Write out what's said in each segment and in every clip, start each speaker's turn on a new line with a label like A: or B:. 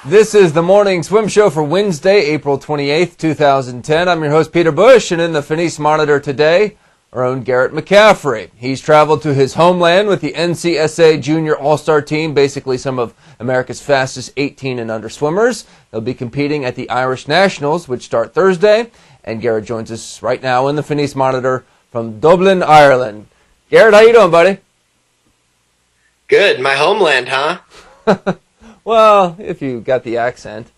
A: This is the Morning Swim Show for Wednesday, April 28th, 2010. I'm your host, Peter Bush, and in the Finis Monitor today, our own Garrett McCaffrey. He's traveled to his homeland with the NCSA Junior All-Star Team, basically some of America's fastest 18 and under swimmers. They'll be competing at the Irish Nationals, which start Thursday, and Garrett joins us right now in the Finis Monitor from Dublin, Ireland. Garrett, how you doing, buddy?
B: Good. My homeland, huh?
A: Well, if you got the accent.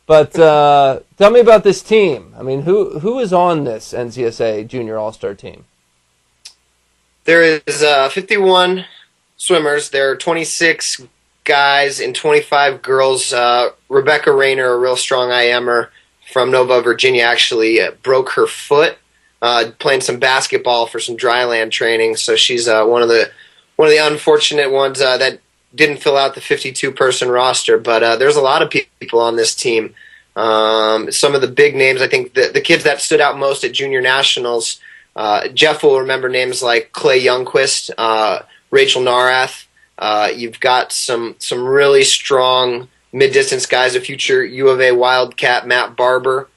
A: But tell me about this team. I mean, who is on this NCSA Junior All-Star team?
B: There is 51 swimmers. There are 26 guys and 25 girls. Rebecca Rayner, a real strong IMer from Nova, Virginia, actually broke her foot playing some basketball for some dryland training. So she's one of the unfortunate ones that didn't fill out the 52-person roster, but there's a lot of people on this team. Some of the big names, I think the kids that stood out most at Junior Nationals, Jeff will remember names like Clay Youngquist, Rachel Narath. You've got some really strong mid-distance guys. A future U of A Wildcat, Matt Barber,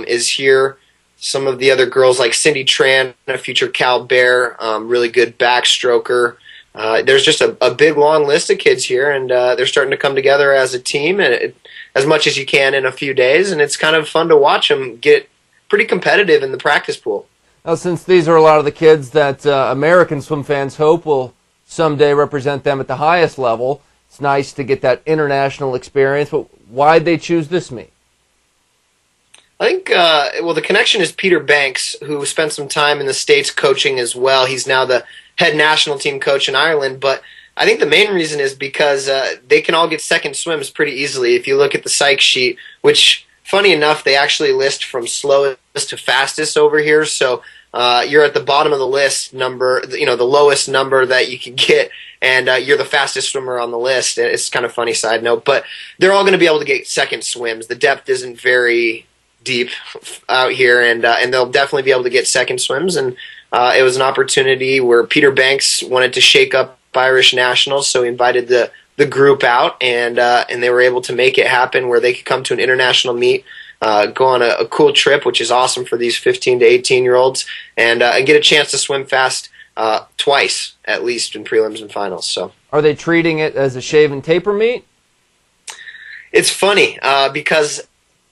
B: is here. Some of the other girls like Cindy Tran, a future Cal Bear, really good backstroker. There's just a big, long list of kids here, and they're starting to come together as a team, and as much as you can in a few days, and it's kind of fun to watch them get pretty competitive in the practice pool.
A: Now, since these are a lot of the kids that American swim fans hope will someday represent them at the highest level, it's nice to get that international experience, but why'd they choose this meet?
B: I think, the connection is Peter Banks, who spent some time in the States coaching as well. He's now the head national team coach in Ireland, but I think the main reason is because they can all get second swims pretty easily. If you look at the psych sheet, which, funny enough, they actually list from slowest to fastest over here, so you're at the bottom of the list number, the lowest number that you can get, and you're the fastest swimmer on the list. It's kind of funny side note, but they're all going to be able to get second swims. The depth isn't very deep out here, and they'll definitely be able to get second swims, and it was an opportunity where Peter Banks wanted to shake up Irish Nationals, so he invited the group out, and they were able to make it happen where they could come to an international meet, go on a cool trip, which is awesome for these 15 to 18-year-olds, and get a chance to swim fast twice, at least, in prelims and finals. So,
A: are they treating it as a shave and taper meet?
B: It's funny because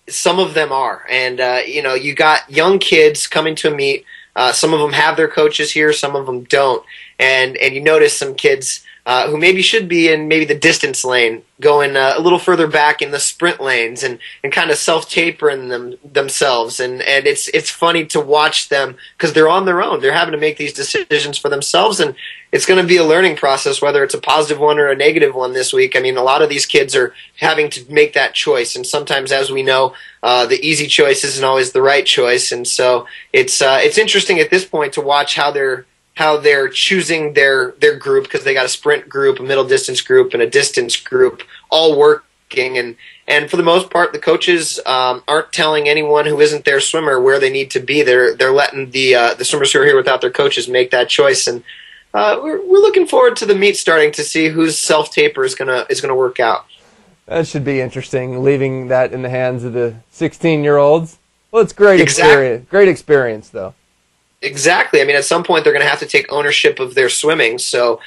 B: some of them are, and you got young kids coming to a meet. Some of them have their coaches here, some of them don't, and you notice some kids who maybe should be in maybe the distance lane going a little further back in the sprint lanes and kind of self-tapering themselves, and it's funny to watch them because they're on their own. They're having to make these decisions for themselves, and it's going to be a learning process, whether it's a positive one or a negative one this week. I mean, a lot of these kids are having to make that choice, and sometimes, as we know, the easy choice isn't always the right choice, and so it's interesting at this point to watch how they're choosing their group, because they got a sprint group, a middle distance group, and a distance group all working, and for the most part, the coaches aren't telling anyone who isn't their swimmer where they need to be. They're letting the swimmers who are here without their coaches make that choice, and we're looking forward to the meet starting to see whose self taper is gonna work out.
A: That should be interesting, leaving that in the hands of the 16-year-olds. Well, it's great
B: Exactly.
A: experience. Great experience, though.
B: Exactly. I mean, at some point, they're going to have to take ownership of their swimming. So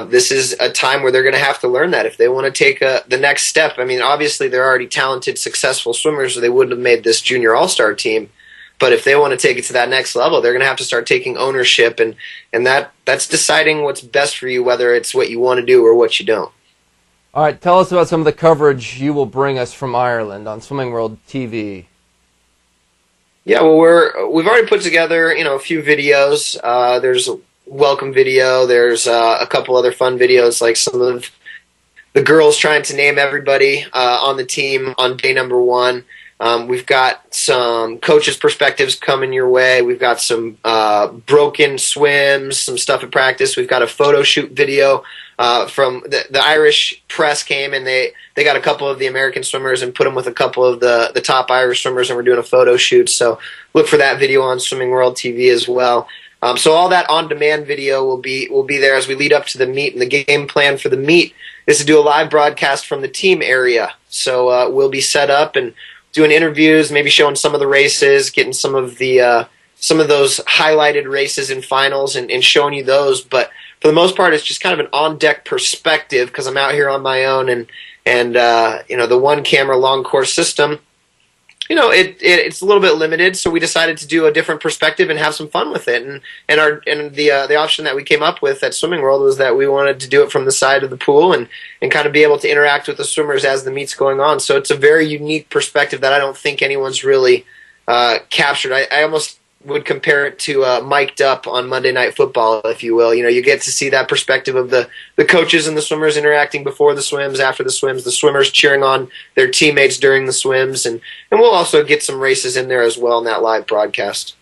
B: this is a time where they're going to have to learn that if they want to take the next step. I mean, obviously, they're already talented, successful swimmers, or they wouldn't have made this junior all-star team. But if they want to take it to that next level, they're going to have to start taking ownership, and that's deciding what's best for you, whether it's what you want to do or what you don't.
A: All right, tell us about some of the coverage you will bring us from Ireland on Swimming World TV.
B: Yeah, well, we've already put together, a few videos. There's a welcome video. There's a couple other fun videos, like some of the girls trying to name everybody on the team on day number one. We've got some coaches' perspectives coming your way. We've got some broken swims, some stuff at practice. We've got a photo shoot video from the Irish press came, and they got a couple of the American swimmers and put them with a couple of the top Irish swimmers, and we're doing a photo shoot. So look for that video on Swimming World TV as well. So all that on-demand video will be there as we lead up to the meet. And the game plan for the meet is to do a live broadcast from the team area. So we'll be set up and doing interviews, maybe showing some of the races, getting some of those highlighted races and finals, and showing you those. But for the most part, it's just kind of an on-deck perspective because I'm out here on my own, and the one-camera long course system, it's a little bit limited. So we decided to do a different perspective and have some fun with it. And the option that we came up with at Swimming World was that we wanted to do it from the side of the pool and kind of be able to interact with the swimmers as the meet's going on. So it's a very unique perspective that I don't think anyone's really captured. I almost would compare it to mic'd up on Monday Night Football, if you will. You get to see that perspective of the coaches and the swimmers interacting before the swims, after the swims, the swimmers cheering on their teammates during the swims, and we'll also get some races in there as well in that live broadcast.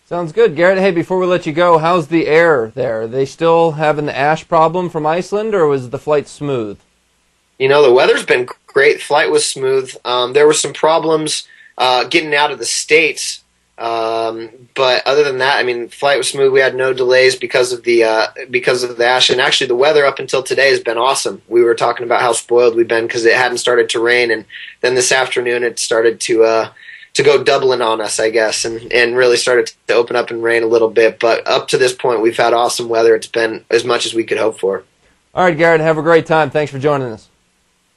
A: Sounds good, Garrett. Hey, before we let you go, how's the air there? Are they still having the ash problem from Iceland, or was the flight smooth?
B: The weather's been great. Flight was smooth. There were some problems getting out of the States. But other than that, flight was smooth. We had no delays because of the ash, and actually the weather up until today has been awesome. We were talking about how spoiled we've been because it hadn't started to rain, and then this afternoon it started to go doubling on us, I guess, and really started to open up and rain a little bit. But up to this point, we've had awesome weather. It's been as much as we could hope for.
A: All right, Garrett, have a great time. Thanks for joining us.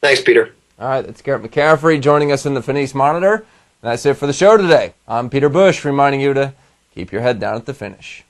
B: Thanks, Peter.
A: All right, that's Garrett McCaffrey joining us in the Finis Monitor. That's it for the show today. I'm Peter Bush, reminding you to keep your head down at the finish.